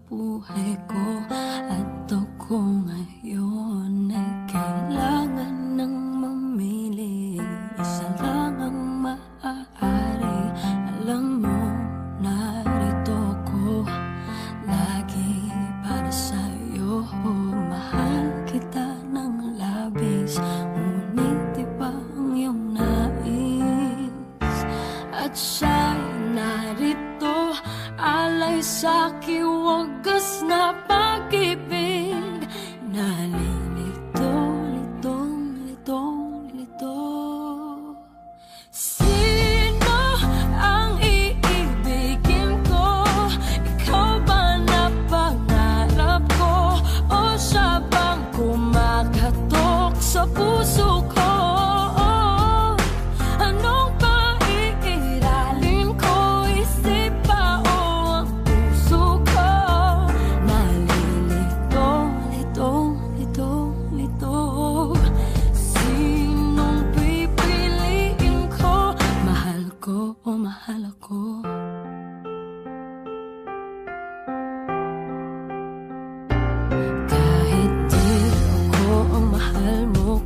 buhay ko. At ako ngayon ay kailangan ng mamili. Isa lang ang maaari. Alam mo, narito ko lagi para sa'yo. Mahal kita ng labis, ngunit iba ang iyong nais. At siya'y narito, alay sa'ki wagas na pag-ibig. Nalilito, litong, litong, lito. Sino ang iibigin ko? Ikaw ba na pangarap ko? O siya bang kumakatok sa puso ko? Anong paiiralin ko? Isip pa o ang puso ko? Nalilito, litong, litong, lito. Sinong pipiliin ko? Mahal ko o mahal ako? Kahit di ako ang mahal mo,